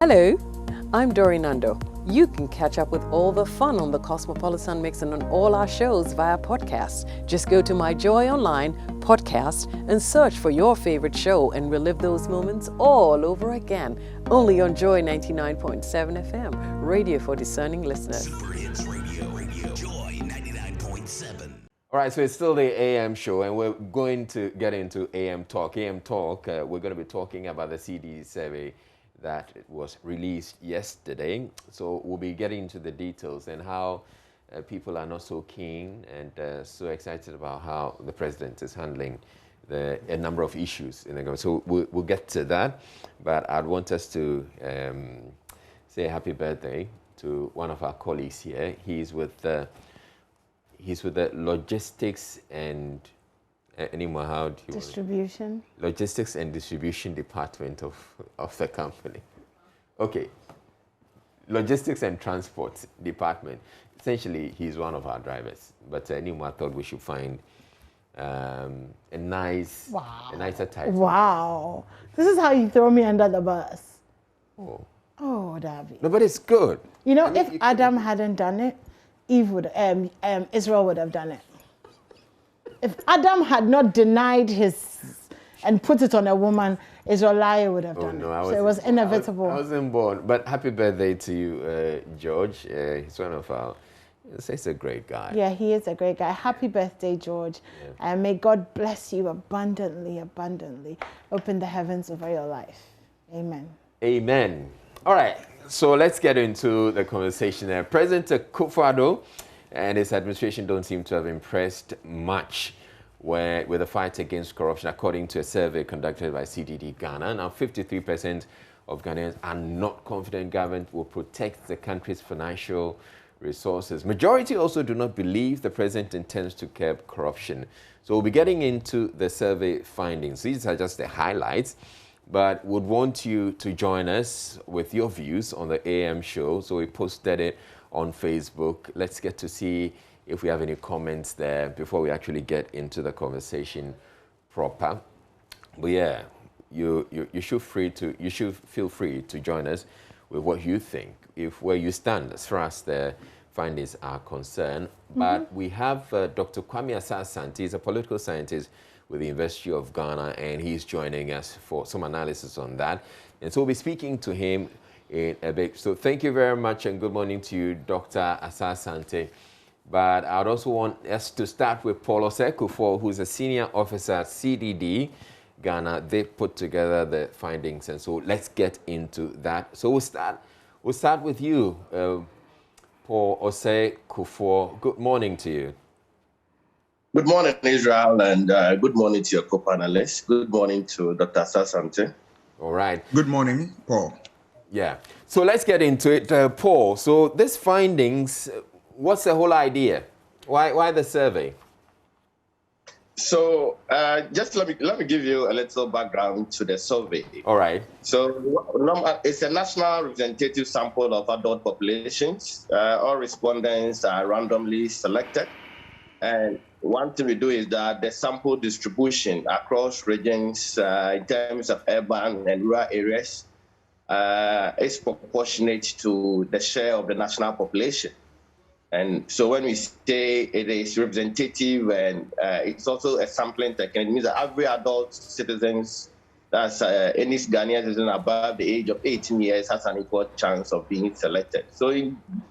Hello, I'm Dori Nando. You can catch up with all the fun on the Cosmopolitan Mix and on all our shows via podcast. Just go to My Joy Online podcast and search for your favorite show and relive those moments all over again. Only on Joy 99.7 FM, radio for discerning listeners. Super Hits Radio, Joy 99.7. All right, so it's still the AM show, and we're going to get into AM Talk. AM Talk, we're going to be talking about the CDG survey that was released yesterday. So we'll be getting into the details and how people are not so keen and so excited about how the president is handling a number of issues in the government. So we'll get to that, but I'd want us to say happy birthday to one of our colleagues here. He's with the logistics and anymore, how do you distribution? Logistics and distribution department of the company. Okay. Logistics and transport department. Essentially, he's one of our drivers. But anymore, I thought we should find a nicer title. Wow. This is how you throw me under the bus. Oh, David. No, but it's good. You know, if Adam hadn't done it, Israel would have done it. If Adam had not denied his and put it on a woman, Israel would have done it. So it was inevitable. I wasn't born. But happy birthday to you, George. He's one of our, he's a great guy. Yeah, he is a great guy. Happy birthday, George. Yeah. And may God bless you abundantly, abundantly. Open the heavens over your life. Amen. Amen. All right. So let's get into the conversation. President Akufo-Addo and his administration don't seem to have impressed much with the fight against corruption, according to a survey conducted by CDG Ghana. Now, 53% of Ghanaians are not confident government will protect the country's financial resources. Majority also do not believe the president intends to curb corruption. So we'll be getting into the survey findings. These are just the highlights, but would want you to join us with your views on the AM show. So we posted it on Facebook. Let's get to see if we have any comments there before we actually get into the conversation proper. But yeah, you should feel free to join us with what you think, where you stand as far as the findings are concerned. But we have Dr. Kwame Asah-Asante. He's a political scientist with the University of Ghana, and he's joining us for some analysis on that. And so we'll be speaking to him in a bit. So thank you very much and good morning to you, Dr. Asah-Asante. But I'd also want us to start with Paul Osei-Kuffour, who's a senior officer at CDG Ghana. They put together the findings, and so let's get into that. So we'll start with you, Paul Osei-Kuffour. Good morning to you. Good morning, Israel, and good morning to your co-panelists. Good morning to Dr. Asah-Asante. All right. Good morning, Paul. Yeah. So let's get into it, Paul. So these findings, what's the whole idea? Why the survey? So just let me give you a little background to the survey. All right. So it's a national representative sample of adult populations. All respondents are randomly selected. And one thing we do is that the sample distribution across regions in terms of urban and rural areas is proportionate to the share of the national population. And so when we say it is representative and it's also a sampling technique, it means that every adult citizens, that's any Ghanaian citizen above the age of 18 years has an equal chance of being selected. So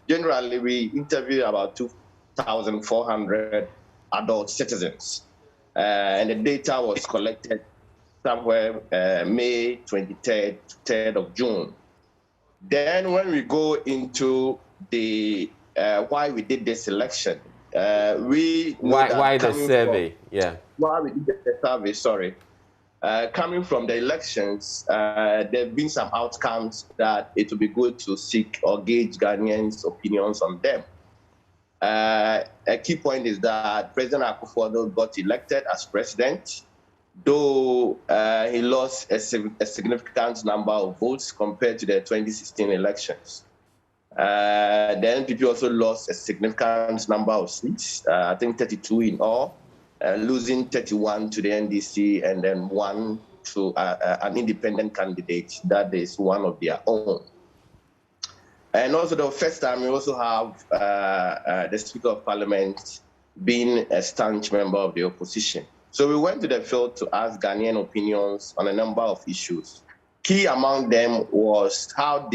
generally, we interview about 2,400 adult citizens. And the data was collected somewhere May 23rd to 3rd of June. Then when we go into the why we did this selection, why the survey? Why we did the survey, sorry. Coming from the elections, there have been some outcomes that it would be good to seek or gauge Ghanaians' opinions on them. A key point is that President Akufo-Addo got elected as president, though he lost a significant number of votes compared to the 2016 elections. The MPP also lost a significant number of seats, I think 32 in all, losing 31 to the NDC and then 1 to an independent candidate that is one of their own. And also the first time we also have the Speaker of Parliament being a staunch member of the opposition. So we went to the field to ask Ghanaian opinions on a number of issues. Key among them was how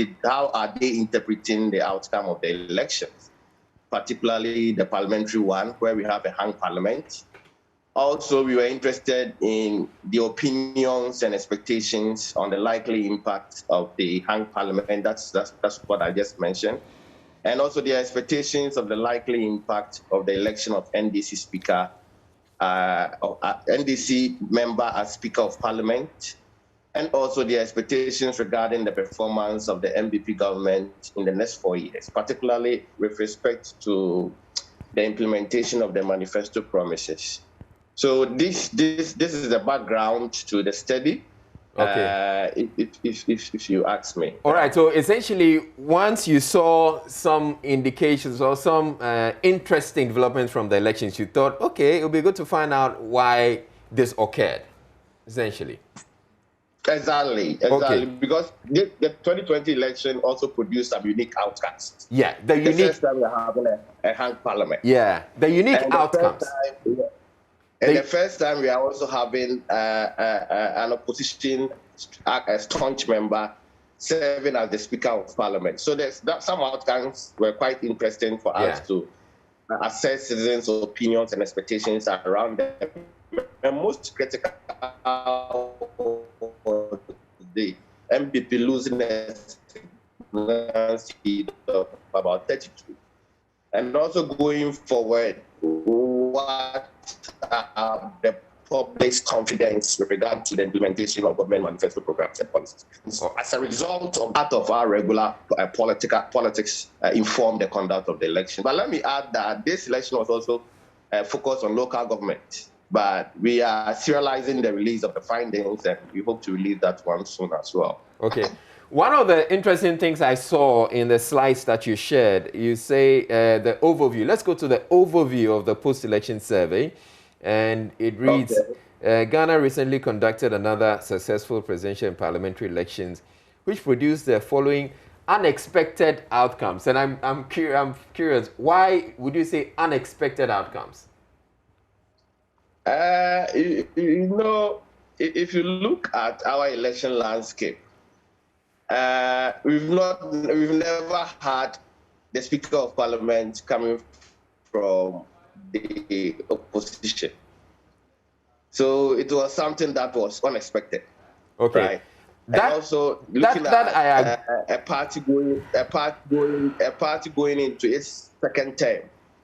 are they interpreting the outcome of the elections, particularly the parliamentary one, where we have a hung parliament. Also, we were interested in the opinions and expectations on the likely impact of the hung parliament. That's what I just mentioned. And also the expectations of the likely impact of the election of NDC Speaker, NDC member as Speaker of Parliament, and also the expectations regarding the performance of the MPP government in the next 4 years, particularly with respect to the implementation of the manifesto promises. So this is the background to the study. Okay. If you ask me. All right. So essentially, once you saw some indications or some interesting developments from the elections, you thought, okay, it would be good to find out why this occurred. Essentially. Exactly. Okay. Because the 2020 election also produced some unique outcomes. Yeah, the unique. The first time we're having a hung parliament. Yeah, the unique and outcomes. The first time we are also having an opposition, a staunch member, serving as the Speaker of Parliament. So some outcomes were quite interesting for us to assess citizens' opinions and expectations around them. And most critical was the MPP losing a seat of about 32. And also going forward, what the public's confidence with regard to the implementation of government manifesto programs and policies. So as a result of that of our regular politics informed the conduct of the election. But let me add that this election was also focused on local government. But we are serializing the release of the findings, and we hope to release that one soon as well. Okay. One of the interesting things I saw in the slides that you shared, you say the overview. Let's go to the overview of the post-election survey. And it reads, Ghana recently conducted another successful presidential and parliamentary elections, which produced the following unexpected outcomes. And I'm curious, why would you say unexpected outcomes? You know, if you look at our election landscape, we've never had the Speaker of Parliament coming from the opposition. So it was something that was unexpected. Okay. Right? And also looking at a party going into its second term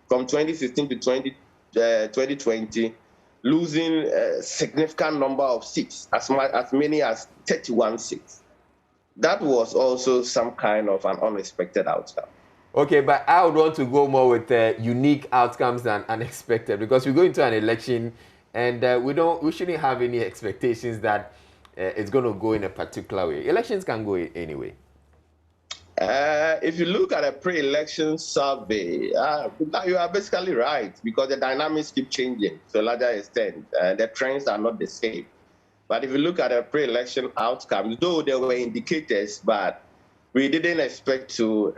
from 2016 to 2020, losing a significant number of seats, as many as 31 seats. That was also some kind of an unexpected outcome. Okay, but I would want to go more with unique outcomes than unexpected, because we go into an election and we shouldn't have any expectations that it's going to go in a particular way. Elections can go anyway. If you look at a pre-election survey, you are basically right, because the dynamics keep changing to a larger extent. The trends are not the same. But if you look at a pre-election outcome, though there were indicators, but we didn't expect to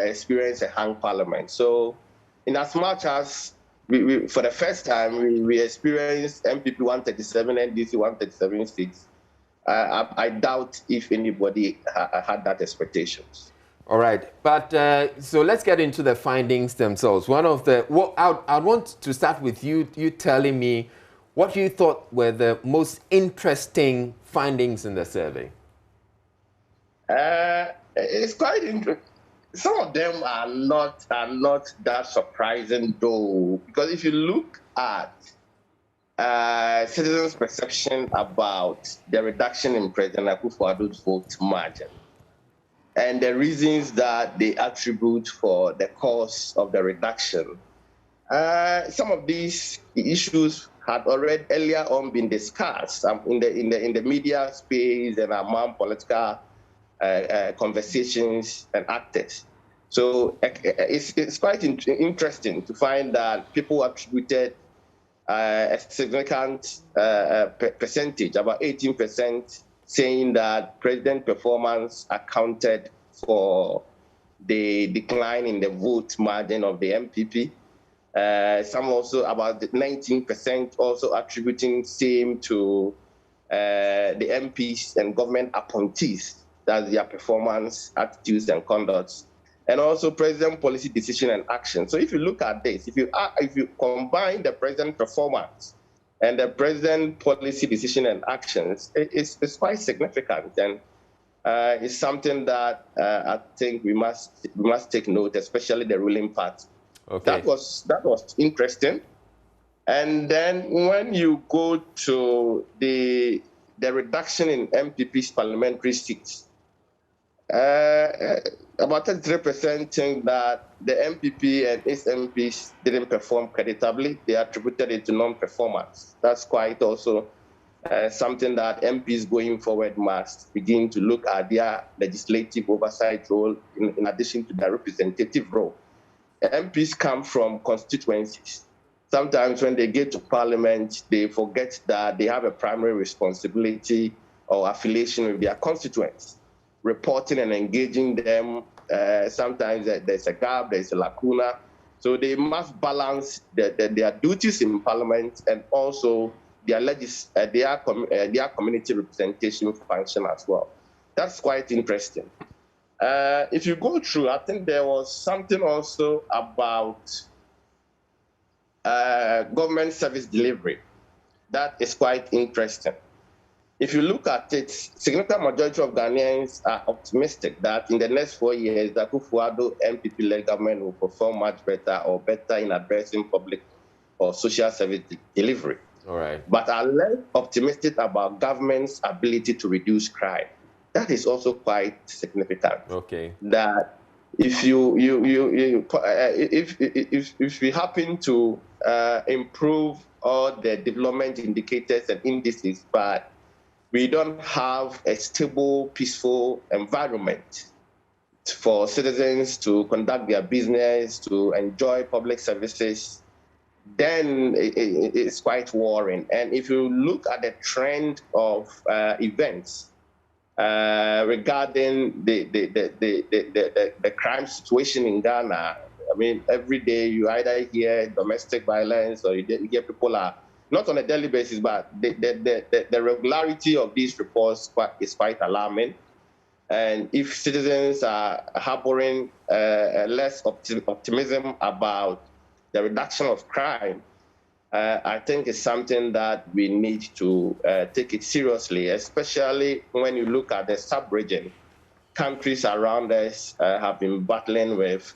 experience a hung parliament. So in as much as we for the first time, we experienced MPP 137, NDC 137 seats, I doubt if anybody had that expectations. All right, but so let's get into the findings themselves. One of the, I want to start with you telling me what you thought were the most interesting findings in the survey. It's quite interesting. Some of them are not that surprising, though, because if you look at citizens' perception about the reduction in President Akufo-Addo's vote margin and the reasons that they attribute for the cause of the reduction, some of these issues had already earlier on been discussed in the media space and among political conversations and actors. So it's quite interesting to find that people attributed a significant percentage, about 18%, saying that president performance accounted for the decline in the vote margin of the MPP. Some also about 19% also attributing same to the MPs and government appointees, that's their performance, attitudes, and conducts, and also president policy decision and action. So if you look at this, if you combine the president performance and the president policy decision and actions, it's quite significant, and it's something that I think we must take note, especially the ruling party. Okay. That was interesting. And then when you go to the reduction in MPPs parliamentary seats, about 33% think that the MPP and its MPs didn't perform creditably. They attributed it to non-performance. That's quite also something that MPs going forward must begin to look at their legislative oversight role in addition to their representative role. MPs come from constituencies. Sometimes when they get to parliament, they forget that they have a primary responsibility or affiliation with their constituents, reporting and engaging them. Sometimes there's a gap, there's a lacuna. So they must balance their duties in parliament and also their community representation function as well. That's quite interesting. If you go through, I think there was something also about government service delivery. That is quite interesting. If you look at it, significant majority of Ghanaians are optimistic that in the next 4 years, the Akufo-Addo MPP-led government will perform much better or better in addressing public or social service delivery. All right. But are less optimistic about government's ability to reduce crime. That is also quite significant. Okay. That if if we happen to improve all the development indicators and indices, but we don't have a stable, peaceful environment for citizens to conduct their business, to enjoy public services, then it's quite worrying. And if you look at the trend of events regarding the crime situation in Ghana, I mean, every day you either hear domestic violence or you hear people are, not on a daily basis, but the regularity of these reports is quite alarming. And if citizens are harboring less optimism about the reduction of crime, I think it's something that we need to take it seriously, especially when you look at the sub-region. Countries around us have been battling with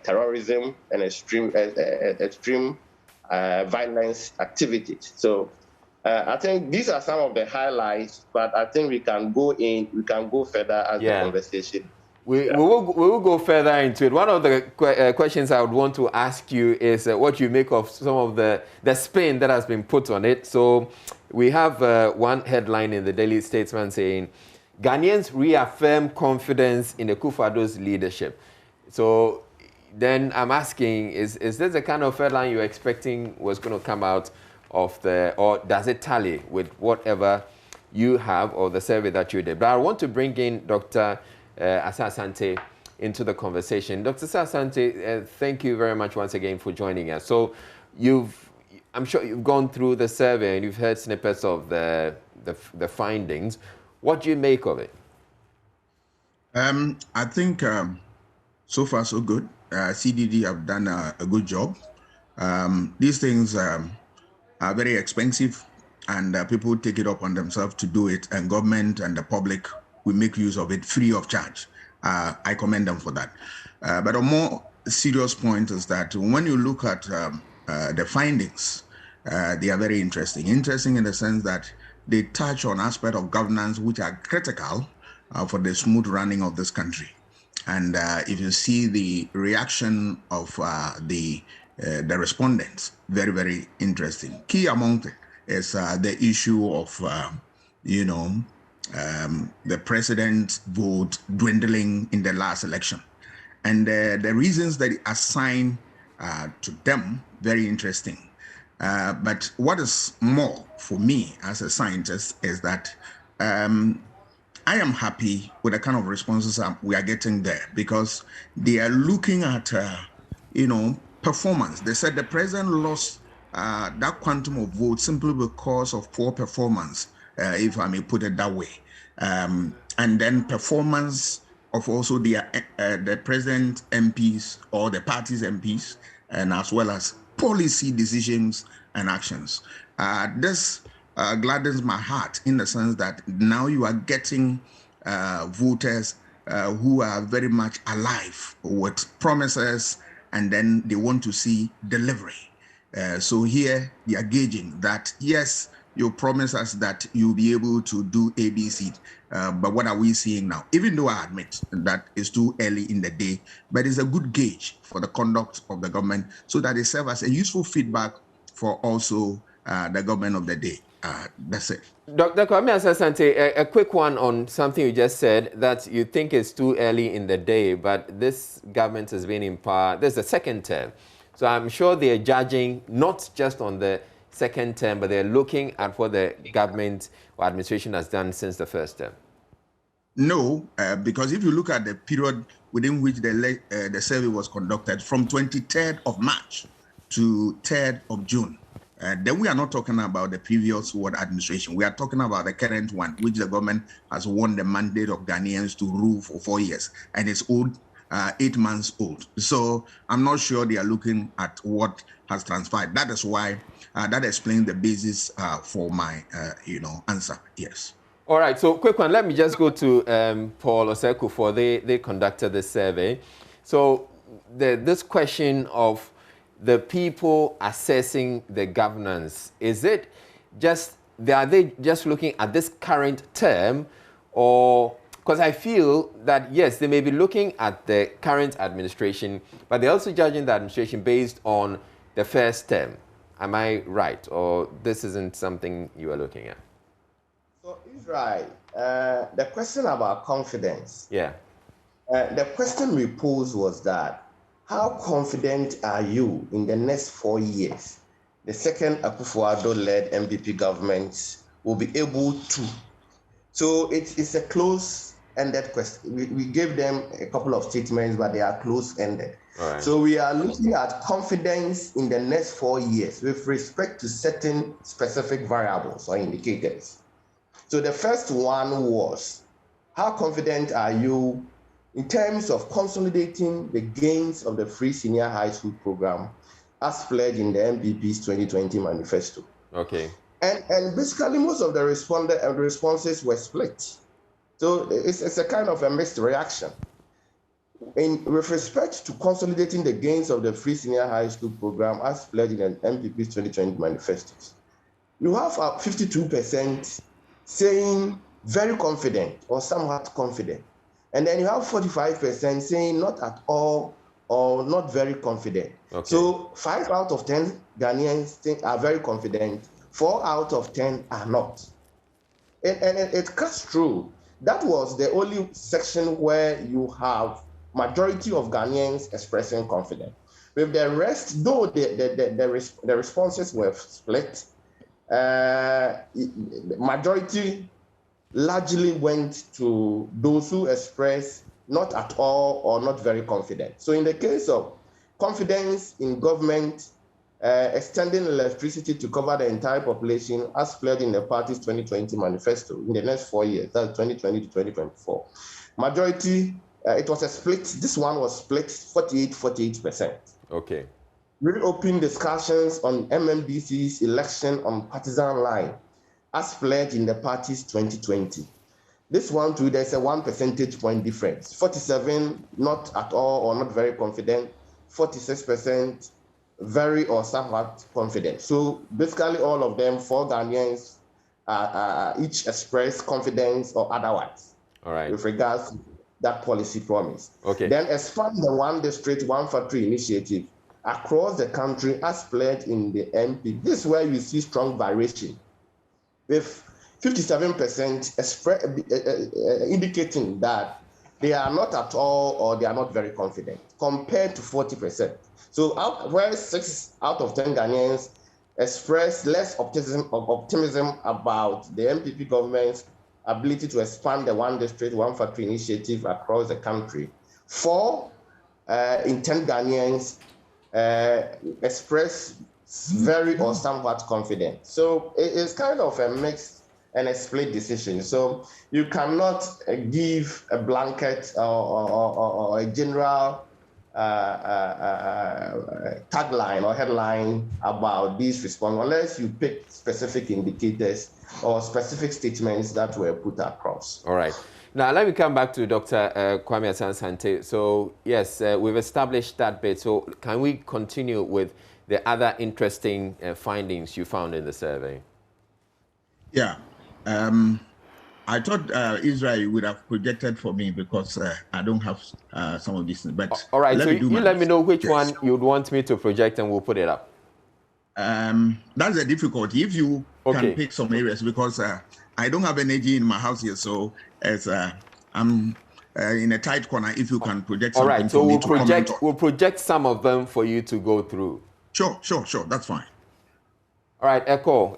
terrorism and extreme violence activities. So I think these are some of the highlights, but I think we can go further as the conversation. We will go further into it. One of the questions I would want to ask you is what you make of some of the spin that has been put on it. So we have one headline in the Daily Statesman saying, Ghanaians reaffirm confidence in Akufo-Addo's leadership. So then I'm asking, is this the kind of headline you're expecting was going to come out of or does it tally with whatever you have or the survey that you did? But I want to bring in Dr. Asa Asante into the conversation. Dr. Asa Asante, thank you very much once again for joining us. So I'm sure you've gone through the survey and you've heard snippets of the findings. What do you make of it? I think so far so good. CDG have done a good job. These things are very expensive, and people take it upon themselves to do it, and government and the public will make use of it free of charge. I commend them for that. But a more serious point is that when you look at the findings, they are very interesting. Interesting in the sense that they touch on aspects of governance which are critical for the smooth running of this country. And if you see the reaction of the respondents, very, very interesting. Key among it is the issue of, the president's vote dwindling in the last election. And the reasons that assign to them, very interesting. But what is more for me as a scientist is that I am happy with the kind of responses we are getting there because they are looking at, performance. They said the president lost that quantum of votes simply because of poor performance, if I may put it that way. And then performance of also the president MPs or the party's MPs, and as well as policy decisions and actions. This gladdens my heart in the sense that now you are getting voters who are very much alive with promises, and then they want to see delivery. So here they are gauging that, yes, you promise us that you'll be able to do ABC, but what are we seeing now? Even though I admit that it's too early in the day, but it's a good gauge for the conduct of the government so that it serves as a useful feedback for also the government of the day. That's it. Dr. Kwame Asasante, a quick one on something you just said, that you think it's too early in the day, but this government has been in power. This is the second term. So I'm sure they're judging not just on the second term, but they're looking at what the government or administration has done since the first term. No, because if you look at the period within which the survey was conducted, from 23rd of March to 3rd of June, then we are not talking about the previous administration. We are talking about the current one, which the government has won the mandate of Ghanaians to rule for 4 years, and it's old, 8 months old. So I'm not sure they are looking at what has transpired. That is why that explains the basis for my answer. Yes. All right, so quick one. Let me just go to Paul Oseku for they conducted this survey. So this question of the people assessing the governance, is it just, are they just looking at this current term, or, because I feel that, yes, they may be looking at the current administration, but they're also judging the administration based on the first term. Am I right? Or this isn't something you are looking at? So, Israel, the question about confidence. Yeah. The question we posed was that, how confident are you in the next 4 years the second Akufo-Addo-led MPP government will be able to? So it's a close-ended question. We gave them a couple of statements, but they are close-ended. Right. So we are looking at confidence in the next 4 years with respect to certain specific variables or indicators. So the first one was, how confident are you in terms of consolidating the gains of the free senior high school program as pledged in the MPPs 2020 manifesto? Okay. And basically most of the responses were split. So it's a kind of a mixed reaction. With respect to consolidating the gains of the free senior high school program as pledged in the MPPs 2020 manifestos, you have 52% saying very confident or somewhat confident. And then you have 45% saying not at all or not very confident. Okay. So 5 out of 10 Ghanaians are very confident, 4 out of 10 are not. And it cuts through. That was the only section where you have majority of Ghanaians expressing confidence. With the rest, though the responses were split, majority largely went to those who express not at all or not very confident. So in the case of confidence in government, extending electricity to cover the entire population as pledged in the party's 2020 manifesto in the next 4 years, that's 2020 to 2024. Majority, it was a split, this one was split 48%. Okay. Reopen discussions on MMDC's election on partisan line as pledged in the party's 2020. This one too, there's a 1 percentage point difference. 47 not at all or not very confident, 46% very or somewhat confident. So basically all of them, 4 Ghanaians each express confidence or otherwise. All right. With regards to that policy promise. Okay. Then expand the one district, one factory initiative across the country as pledged in the MP. This is where you see strong variation, with 57% indicating that they are not at all or they are not very confident, compared to 40%. So where 6 out of 10 Ghanaians express less optimism about the MPP government's ability to expand the one district, one factory initiative across the country. 4 in 10 Ghanaians express very or somewhat confident. So it's kind of a mixed and a split decision. So you cannot give a blanket or a general tagline or headline about these responses unless you pick specific indicators or specific statements that were put across. All right. Now, let me come back to Dr. Kwame Asante. So, yes, we've established that bit. So, can we continue with the other interesting findings you found in the survey? Yeah. I thought Israel would have projected for me because I don't have some of these things. But all right, so let me know which yes. one you'd want me to project and we'll put it up. That's a difficulty. If you Okay. can pick some areas, because I don't have energy in my house here, so as I'm in a tight corner. If you can project something, all right, so for me to comment on. we'll project some of them for you to go through. Sure. That's fine. All right, Echo.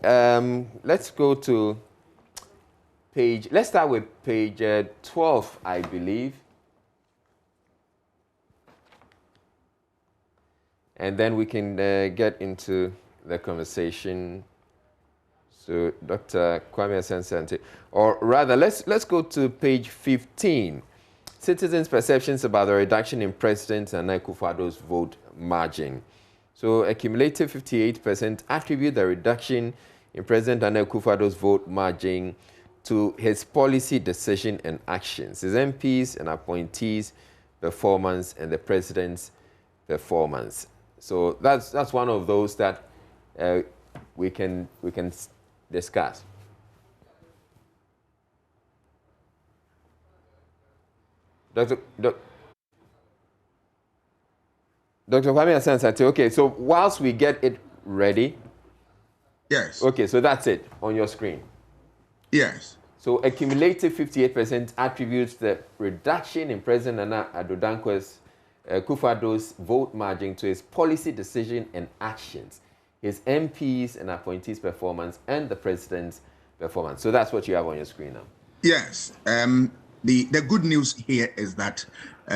Let's go to page. Let's start with page 12, I believe. And then we can get into the conversation. So, Dr. Kwame Asante, or rather, let's go to page 15. Citizens' perceptions about the reduction in President Nana Akufo-Addo's vote margin. So, a cumulative 58% attribute the reduction in President Nana Akufo-Addo's vote margin to his policy decision and actions, his MPs and appointees' performance, and the president's performance. So that's one of those that we can discuss. Dr. Kwame Asante, okay, so whilst we get it ready. Yes. Okay, so that's it on your screen. Yes. So a cumulative 58% attributes the reduction in President Nana Akufo-Addo's vote margin to his policy decision and actions, his MPs and appointees' performance, and the president's performance. So that's what you have on your screen now. Yes. The good news here is that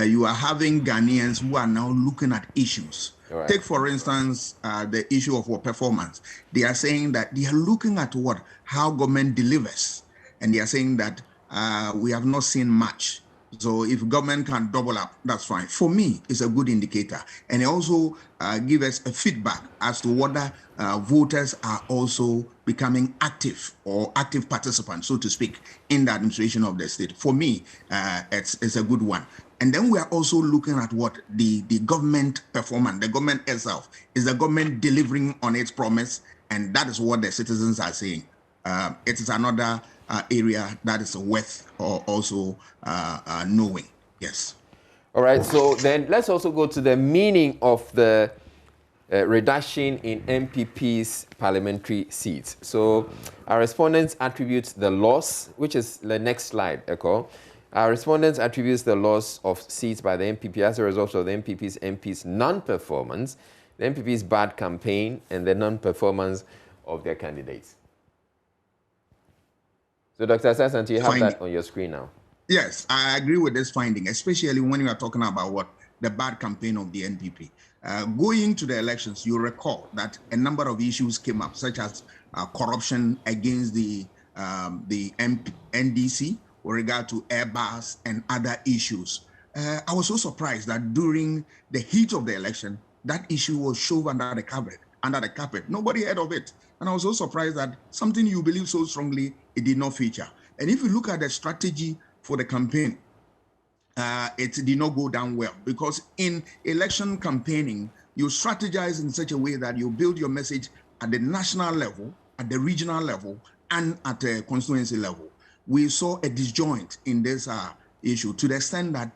you are having Ghanaians who are now looking at issues. Right. Take, for instance, the issue of what performance. They are saying that they are looking at how government delivers. And they are saying that we have not seen much. So if government can double up, that's fine. For me, it's a good indicator. And it also give us a feedback as to whether voters are also becoming active or active participants, so to speak, in the administration of the state. For me, it's a good one. And then we are also looking at what the government performance, the government itself. Is the government delivering on its promise? And that is what the citizens are saying. It is another area that is worth also knowing. Yes. All right. So then let's also go to the meaning of the reduction in MPPs parliamentary seats. So our respondents attribute the loss, which is the next slide, Echo. Our respondents attributes the loss of seats by the MPP as a result of the MPs' non-performance, the MPP's bad campaign, and the non-performance of their candidates. So, Dr. Asante, you have that on your screen now. Yes, I agree with this finding, especially when you are talking about the bad campaign of the NPP. Going to the elections, you recall that a number of issues came up, such as corruption against the NDC with regard to Airbus and other issues. I was so surprised that during the heat of the election, that issue was shoved under the carpet. Nobody heard of it. And I was so surprised that something you believe so strongly, it did not feature. And if you look at the strategy for the campaign, it did not go down well, because in election campaigning, you strategize in such a way that you build your message at the national level, at the regional level, and at the constituency level. We saw a disjoint in this issue to the extent that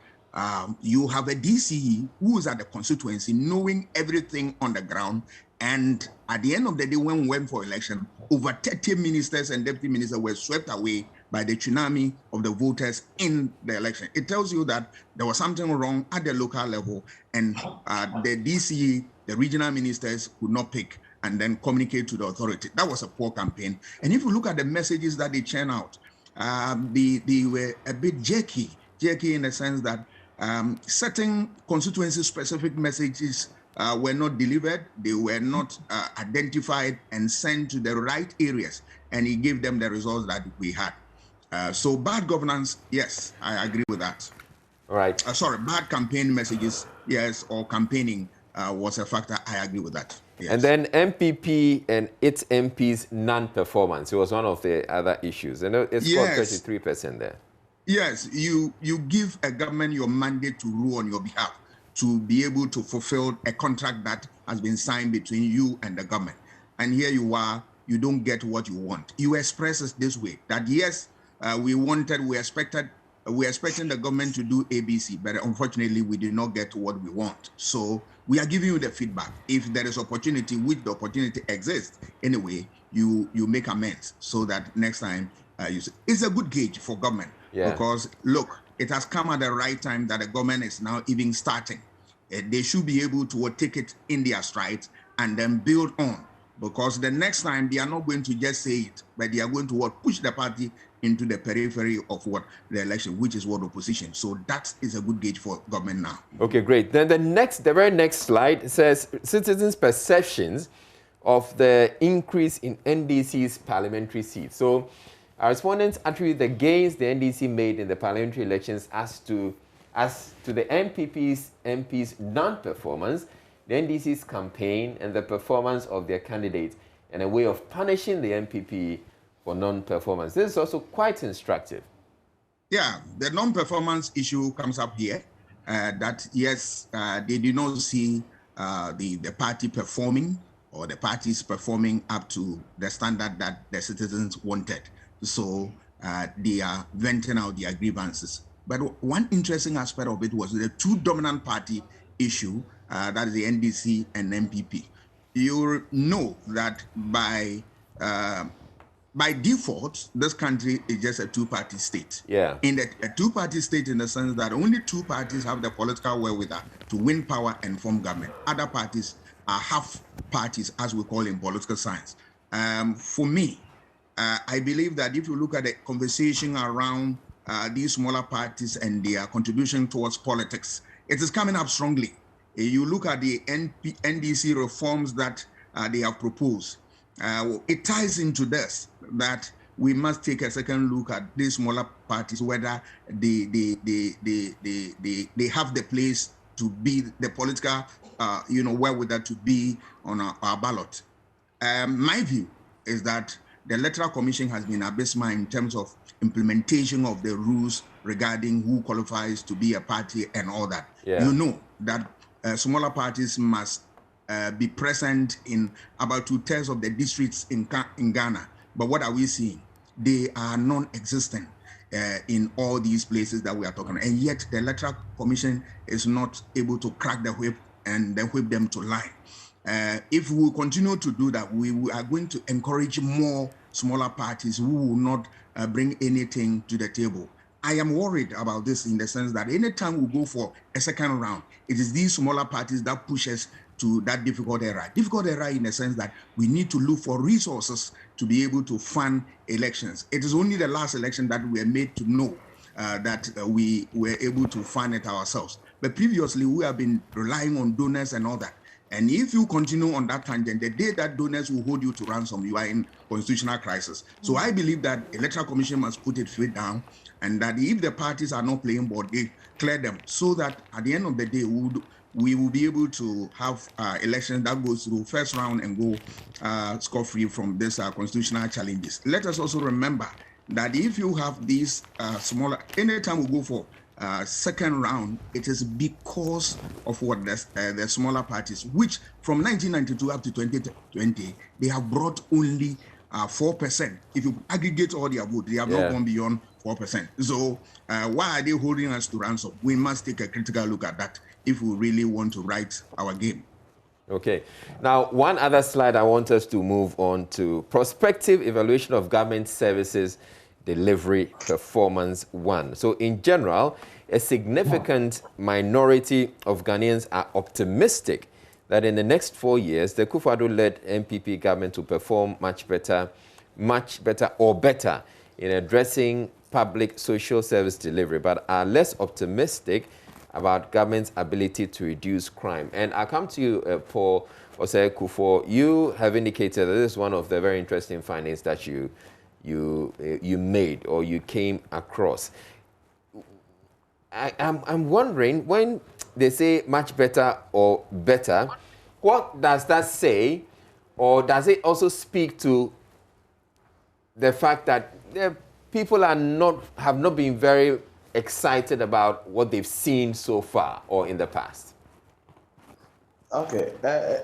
you have a DCE who is at the constituency knowing everything on the ground. And at the end of the day, when we went for election, over 30 ministers and deputy ministers were swept away by the tsunami of the voters in the election. It tells you that there was something wrong at the local level, and the DCE, the regional ministers, could not pick and then communicate to the authority. That was a poor campaign. And if you look at the messages that they churn out, they were a bit jerky in the sense that certain constituency-specific messages were not delivered, they were not identified and sent to the right areas, and he gave them the results that we had. So bad governance, yes, I agree with that. All right. Sorry, bad campaign messages, yes, or campaigning was a factor. I agree with that. Yes. And then MPP and its MPs non-performance. It was one of the other issues. And it scored 33% there. Yes, you give a government your mandate to rule on your behalf, to be able to fulfill a contract that has been signed between you and the government. And here you are, you don't get what you want. You express it this way, that yes, we're expecting the government to do ABC, but unfortunately we did not get what we want. So we are giving you the feedback. If there is opportunity, which the opportunity exists, anyway, you make amends so that next time it's a good gauge for government. Yeah. Because look, it has come at the right time that the government is now even starting. They should be able to take it in their strides and then build on. Because the next time they are not going to just say it, but they are going to push the party into the periphery of the election, which is opposition. So that is a good gauge for government now. Okay, great. Then the very next slide says citizens' perceptions of the increase in NDC's parliamentary seats. So our respondents attribute the gains the NDC made in the parliamentary elections as to the MPPs' non-performance, the NDC's campaign, and the performance of their candidates, and a way of punishing the MPP for non-performance. This is also quite instructive. Yeah, the non-performance issue comes up here, that yes, they did not see the party performing, or the parties performing up to the standard that the citizens wanted. So they are venting out their grievances. But one interesting aspect of it was the two dominant party issue, that is the NDC and MPP. You know that by default, this country is just a two-party state. Yeah. In a two-party state, in the sense that only two parties have the political wherewithal to win power and form government. Other parties are half parties, as we call in political science. For me, I believe that if you look at the conversation around these smaller parties and their contribution towards politics, it is coming up strongly. You look at the NDC reforms that they have proposed. It ties into this, that we must take a second look at these smaller parties, whether they have the place to be the political, wherewithal to be on our ballot. My view is that the Electoral Commission has been abysmal in terms of implementation of the rules regarding who qualifies to be a party and all that. Yeah. You know that smaller parties must be present in about 2/3 of the districts in Ghana. But what are we seeing? They are non-existent in all these places that we are talking about. And yet the Electoral Commission is not able to crack the whip and then whip them to line. If we continue to do that, we are going to encourage more smaller parties who will not bring anything to the table. I am worried about this in the sense that anytime we go for a second round, it is these smaller parties that push us to that difficult era. Difficult era in the sense that we need to look for resources to be able to fund elections. It is only the last election that we are made to know that we were able to fund it ourselves. But previously, we have been relying on donors and all that. And if you continue on that tangent, the day that donors will hold you to ransom, you are in constitutional crisis. So I believe that Electoral Commission must put its feet down, and that if the parties are not playing ball, they clear them, so that at the end of the day, we will be able to have elections that goes through first round and go scot-free from these constitutional challenges. Let us also remember that if you have these smaller, anytime we go for second round, it is because of what the smaller parties, which from 1992 up to 2020, they have brought only 4%. If you aggregate all their votes, they have not gone beyond 4%. So why are they holding us to ransom? We must take a critical look at that if we really want to right our game. Okay. Now, one other slide I want us to move on to: prospective evaluation of government services delivery performance 1. So in general, a significant minority of Ghanaians are optimistic that in the next 4 years, the Kufuor-Addo-led MPP government will perform much better or better in addressing public social service delivery, but are less optimistic about government's ability to reduce crime. And I come to you, Paul Osei-Kuffour. You have indicated that this is one of the very interesting findings that you made or you came across. I'm wondering, when they say much better or better, what does that say? Or does it also speak to the fact that people have not been very excited about what they've seen so far or in the past? Okay,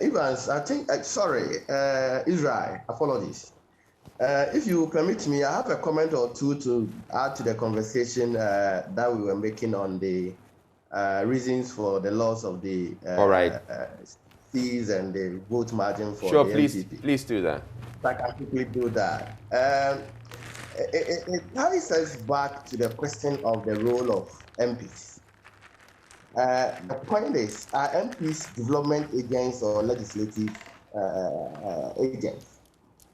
Evans, I think, Israel, apologies. If you permit me, I have a comment or two to add to the conversation that we were making on the reasons for the loss of the all right. fees and the vote margin for sure, the MPP. Please do that. I can quickly do that. It ties us back to the question of the role of MPs. The point is, are MPs development agents or legislative agents?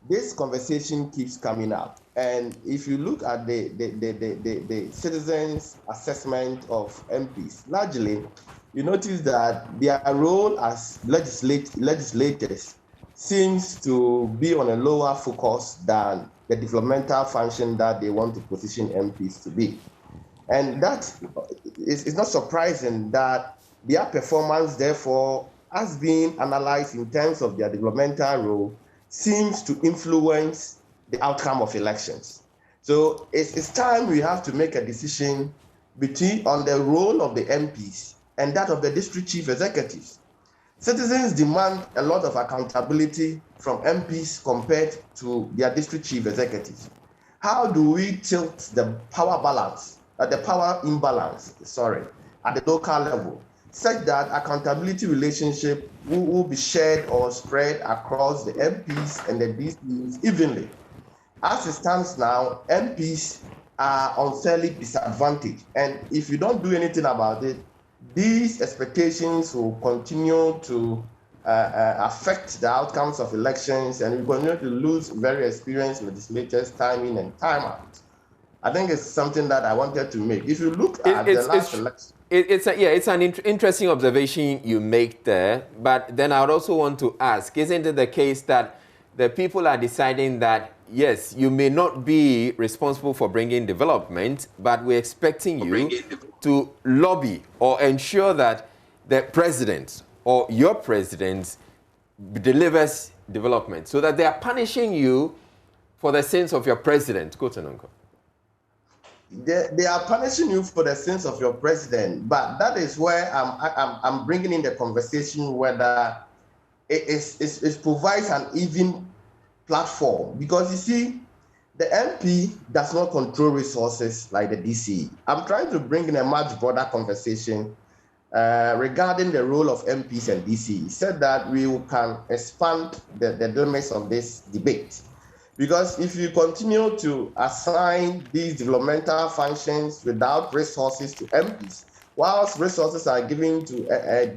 This conversation keeps coming up. And if you look at the citizens' assessment of MPs, largely, you notice that their role as legislators seems to be on a lower focus than the developmental function that they want to position MPs to be. And that is not surprising that their performance, therefore, has been analyzed in terms of their developmental role, seems to influence the outcome of elections. So it's time we have to make a decision on the role of the MPs and that of the district chief executives. Citizens demand a lot of accountability from MPs compared to their district chief executives. How do we tilt the power imbalance, at the local level, such that accountability relationship will be shared or spread across the MPs and the DCs evenly? As it stands now, MPs are unfairly disadvantaged, and if you don't do anything about it, these expectations will continue to affect the outcomes of elections, and we continue to lose very experienced legislators time in and time out. I think it's something that I wanted to make. If you look at the last election, it's an interesting observation you make there. But then I would also want to ask: isn't it the case that the people are deciding that yes, you may not be responsible for bringing development, but we're expecting you to lobby or ensure that the president or your president delivers development, so that they are punishing you for the sins of your president? Go to Nonko. They are punishing you for the sins of your president, but that is where I'm bringing in the conversation whether it provides an even platform, because you see, the MP does not control resources like the DC. I'm trying to bring in a much broader conversation regarding the role of MPs and DC. He said that we can expand the limits of this debate. Because if you continue to assign these developmental functions without resources to MPs, whilst resources are given to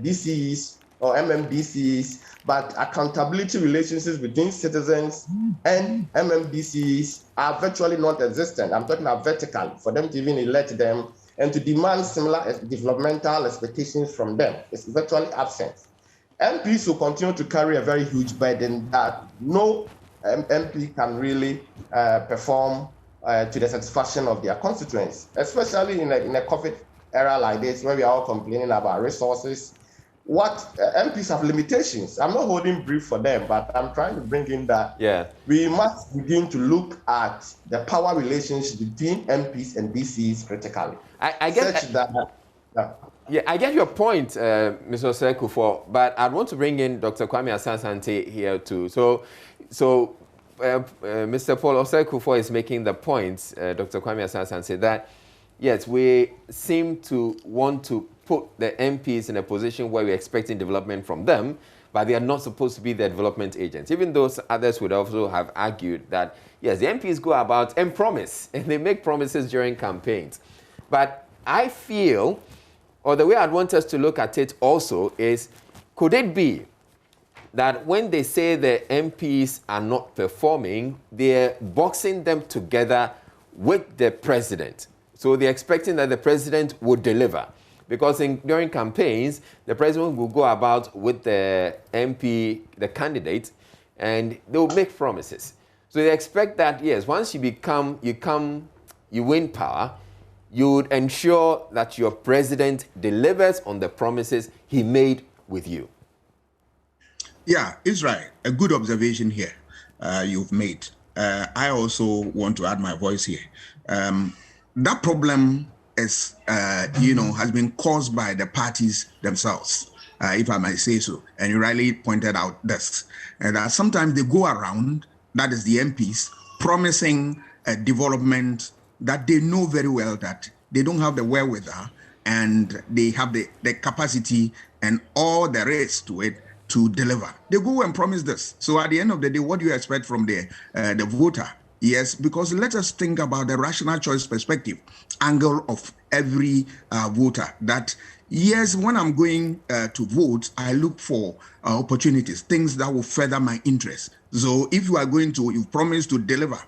DCs or MMDCs, but accountability relationships between citizens and MMDCs are virtually non-existent. I'm talking about vertically, for them to even elect them and to demand similar developmental expectations from them. It's virtually absent. MPs will continue to carry a very huge burden that no MP can really perform to the satisfaction of their constituents, especially in a COVID era like this, where we are all complaining about resources. MPs have limitations. I'm not holding brief for them, but I'm trying to bring in that we must begin to look at the power relations between MPs and DCs critically. I get your point, Mr. Osei-Kuffour, but I want to bring in Dr. Kwame Asante here too. So Mr. Paul Osei-Kuffour is making the point, Dr. Kwame Asante, that yes, we seem to want to put the MPs in a position where we're expecting development from them, but they are not supposed to be the development agents. Even though others would also have argued that, yes, the MPs go about and promise, and they make promises during campaigns. But I feel, or the way I'd want us to look at it also is, could it be that when they say the MPs are not performing, they're boxing them together with the president. So they're expecting that the president would deliver. Because during campaigns, the president will go about with the MP, the candidate, and they will make promises. So they expect that, yes, once you win power, you would ensure that your president delivers on the promises he made with you. Yeah, it's right. A good observation here you've made. I also want to add my voice here. That problem is, has been caused by the parties themselves, if I might say so. And you rightly pointed out this. And that sometimes they go around, that is the MPs, promising a development that they know very well that they don't have the wherewithal and they have the capacity and all there is to it to deliver. They go and promise this. So at the end of the day, what do you expect from the voter? Yes, because let us think about the rational choice perspective angle of every voter. That yes, when I'm going to vote, I look for opportunities, things that will further my interest. So if you promise to deliver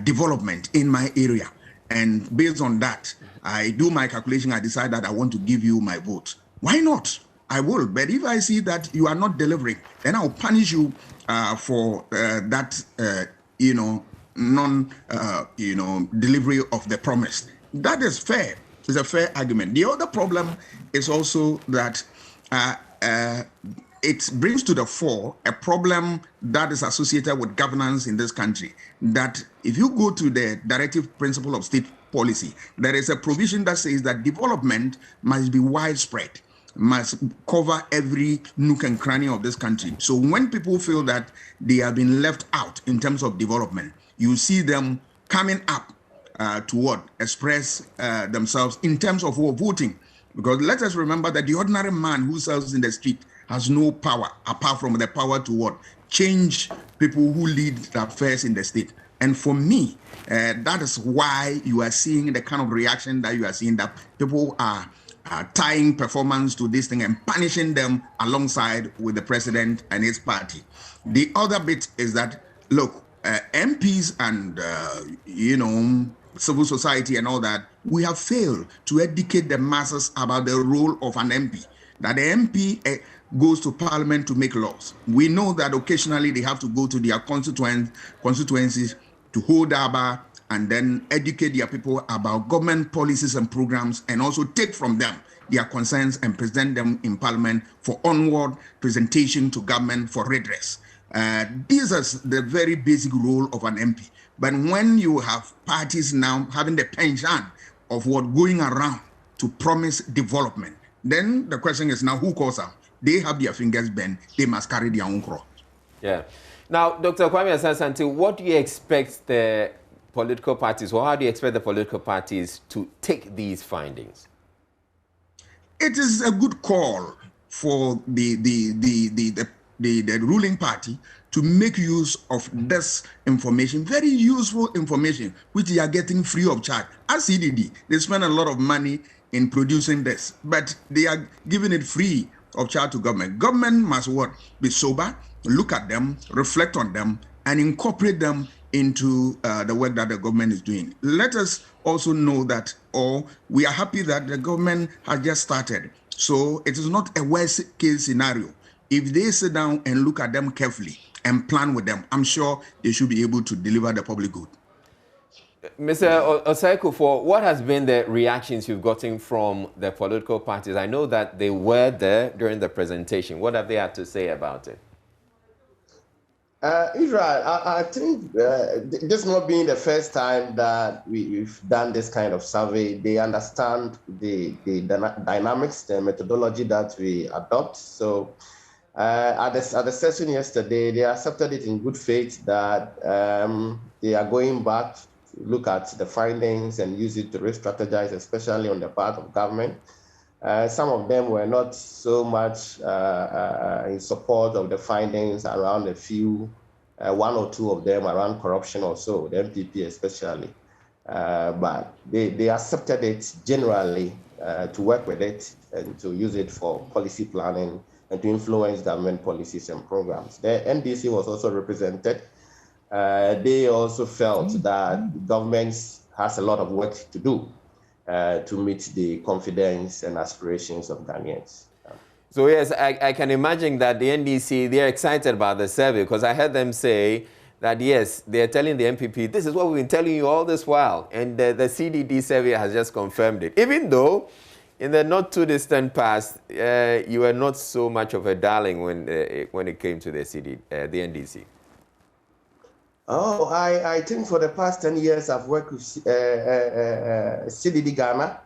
development in my area, and based on that, I do my calculation, I decide that I want to give you my vote. Why not? I will. But if I see that you are not delivering, then I'll punish you for that, delivery of the promise. That is fair. It's a fair argument. The other problem is also that it brings to the fore a problem that is associated with governance in this country. That if you go to the directive principle of state policy, there is a provision that says that development must be widespread, must cover every nook and cranny of this country. So when people feel that they have been left out in terms of development, you see them coming up to express themselves in terms of voting. Because let us remember that the ordinary man who sells in the street has no power apart from the power to change people who lead the affairs in the state. And for me, that is why you are seeing the kind of reaction that you are seeing, that people are tying performance to this thing and punishing them alongside with the president and his party. The other bit is that, look, MPs and, civil society and all that, we have failed to educate the masses about the role of an MP, that the MP goes to parliament to make laws. We know that occasionally they have to go to their constituencies to hold ABBA and then educate their people about government policies and programs, and also take from them their concerns and present them in parliament for onward presentation to government for redress. This is the very basic role of an MP. But when you have parties now having the penchant of going around to promise development, then the question is now who calls them? They have their fingers bent, they must carry their own cross. Yeah. Now, Dr. Kwame Asante, what do you expect the political parties, or how do you expect the political parties to take these findings? It is a good call for the ruling party to make use of this information, very useful information, which they are getting free of charge. As CDD, they spend a lot of money in producing this, but they are giving it free of charge to government. Government must be sober, look at them, reflect on them, and incorporate them into the work that the government is doing. Let us also know that, we are happy that the government has just started. So it is not a worst case scenario. If they sit down and look at them carefully and plan with them, I'm sure they should be able to deliver the public good. Mr. Osei-Kuffour, what has been the reactions you've gotten from the political parties? I know that they were there during the presentation. What have they had to say about it? Israel, I think this not being the first time that we've done this kind of survey, they understand the dynamics, the methodology that we adopt. So at the session yesterday, they accepted it in good faith that they are going back to look at the findings and use it to re-strategize, especially on the part of government. Some of them were not so much in support of the findings around a few, one or two of them around corruption or so, the MPP especially. But they accepted it generally to work with it and to use it for policy planning and to influence government policies and programs. The NDC was also represented. They also felt that governments has a lot of work to do to meet the confidence and aspirations of Ghanaians. So yes, I can imagine that the NDC, they're excited about the survey, because I heard them say that yes, they're telling the MPP, this is what we've been telling you all this while, and the CDD survey has just confirmed it. Even though in the not too distant past, you were not so much of a darling when it came to the NDC. Oh, I think for the past 10 years I've worked with CDD Ghana.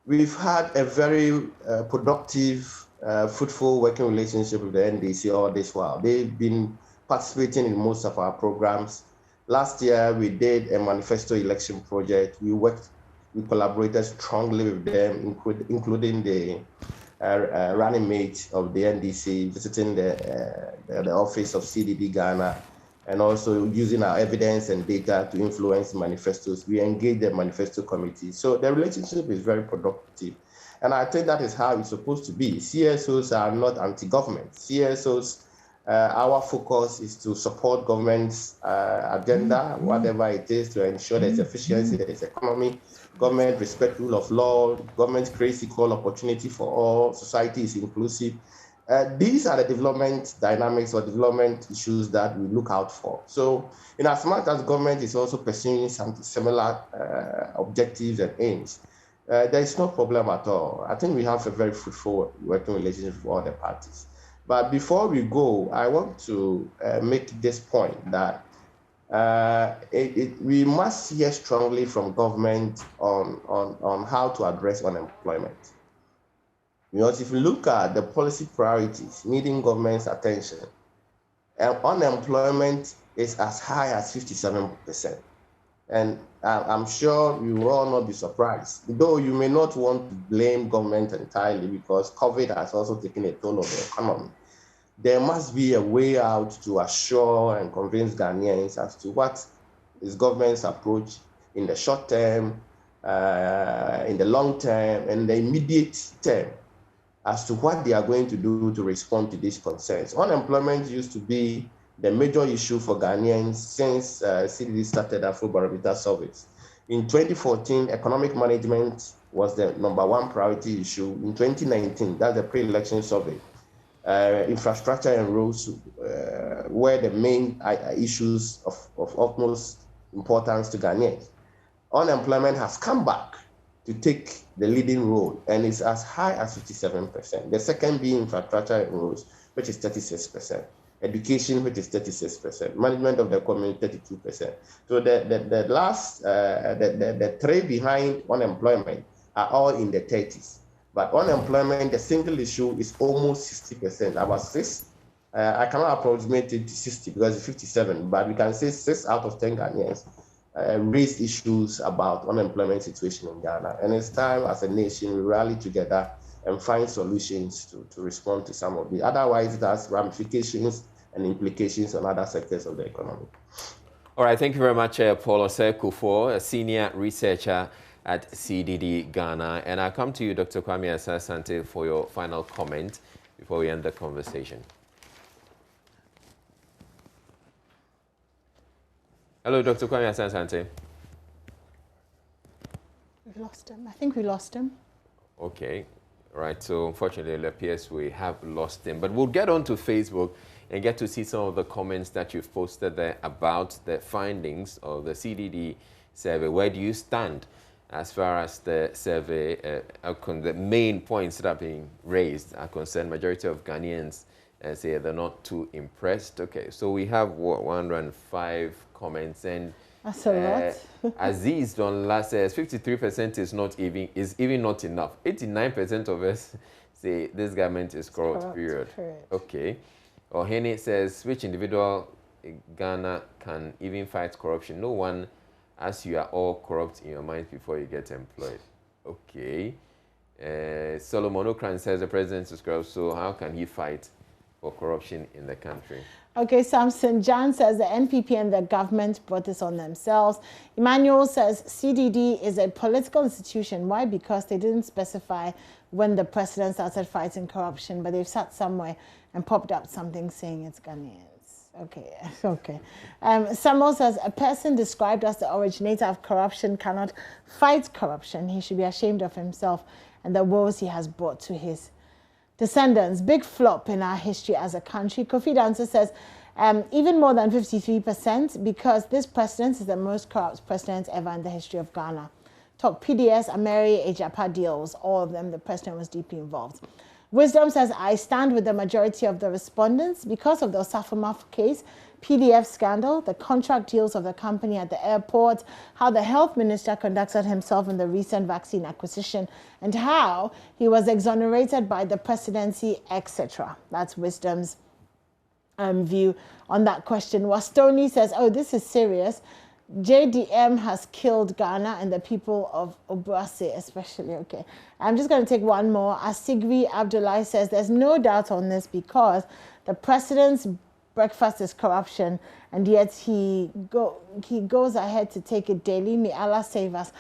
We've had a very productive, fruitful working relationship with the NDC all this while. They've been participating in most of our programs. Last year, we did a manifesto election project. We collaborated strongly with them, including the running mate of the NDC, visiting the office of CDD Ghana, and also using our evidence and data to influence manifestos. We engage the manifesto committee. So the relationship is very productive. And I think that is how it's supposed to be. CSOs are not anti-government. CSOs, our focus is to support government's agenda, whatever it is, to ensure there's efficiency, there's economy, government respect rule of law, government creates equal opportunity for all, society is inclusive. These are the development dynamics or development issues that we look out for. So in as much as government is also pursuing some similar objectives and aims, there is no problem at all. I think we have a very fruitful working relationship with all the parties. But before we go, I want to make this point that we must hear strongly from government on how to address unemployment. Because if you look at the policy priorities needing government's attention, unemployment is as high as 57%. And I'm sure you will all not be surprised, though you may not want to blame government entirely because COVID has also taken a toll on the economy. There must be a way out to assure and convince Ghanaians as to what is government's approach in the short term, in the long term, and the immediate term, as to what they are going to do to respond to these concerns. Unemployment used to be the major issue for Ghanaians since CDD started Afro-Barometer surveys. In 2014, economic management was the #1 priority issue. In 2019, that's the pre-election survey, infrastructure and roads were the main issues of utmost importance to Ghanaians. Unemployment has come back to take the leading role, and it's as high as 57%. The second being infrastructure and roads, which is 36%. Education, which is 36%. Management of the economy, 32%. So the last, the three behind unemployment are all in the 30s. But unemployment, the single issue is almost 60%. About 6, I cannot approximate it to 60 because it's 57, but we can say 6 out of 10 Ghanaians raised issues about unemployment situation in Ghana. And it's time as a nation we rally together and find solutions to respond to some of these. Otherwise, it has ramifications and implications on other sectors of the economy. All right, thank you very much, Paul Osei-Kuffour, a senior researcher at CDD Ghana. And I come to you, Dr. Kwame Asante, for your final comment before we end the conversation. Hello, Dr. Kwame Asante. We've lost him. I think we lost him. Okay, right. So unfortunately, it appears we have lost him. But we'll get on to Facebook and get to see some of the comments that you've posted there about the findings of the CDD survey. Where do you stand as far as the survey, the main points that are being raised are concerned? Majority of Ghanaians say they're not too impressed. Okay, so we have 105 comments, and that's a lot. Aziz Donla says 53% is even not enough. 89% of us say this government is corrupt. Period. Okay. Ohene says, which individual in Ghana can even fight corruption? No one, as you are all corrupt in your minds before you get employed. Okay. Solomon Okran says the president is corrupt, so how can he fight for corruption in the country? Okay, Samson Jan says the NPP and the government brought this on themselves. Emmanuel says CDD is a political institution. Why? Because they didn't specify when the president started fighting corruption, but they've sat somewhere and popped up something saying it's Ghanaians. Okay, okay. Samuel says, a person described as the originator of corruption cannot fight corruption. He should be ashamed of himself and the woes he has brought to his descendants. Big flop in our history as a country. Kofi Dancer says, even more than 53%, because this president is the most corrupt president ever in the history of Ghana. Talk PDS, Ameri, Ejapa deals, all of them, the president was deeply involved. Wisdom says, I stand with the majority of the respondents because of the Osafomaf case, PDF scandal, the contract deals of the company at the airport, how the health minister conducted himself in the recent vaccine acquisition, and how he was exonerated by the presidency, etc. That's Wisdom's view on that question. Wastoni says, oh, this is serious. JDM has killed Ghana and the people of Obuasi especially. Okay, I'm just going to take one more. Asigri Abdullah says there's no doubt on this because the president's breakfast is corruption, and yet he goes ahead to take it daily. May Allah save us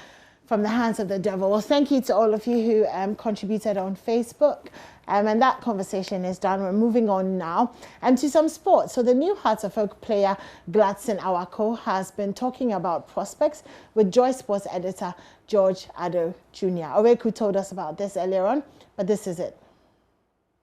from the hands of the devil. Well, thank you to all of you who contributed on Facebook. And that conversation is done. We're moving on now and to some sports. So the new Hearts of Oak player Gladson Awako has been talking about prospects with Joy Sports editor George Addo Jr. Oweku told us about this earlier on, but this is it.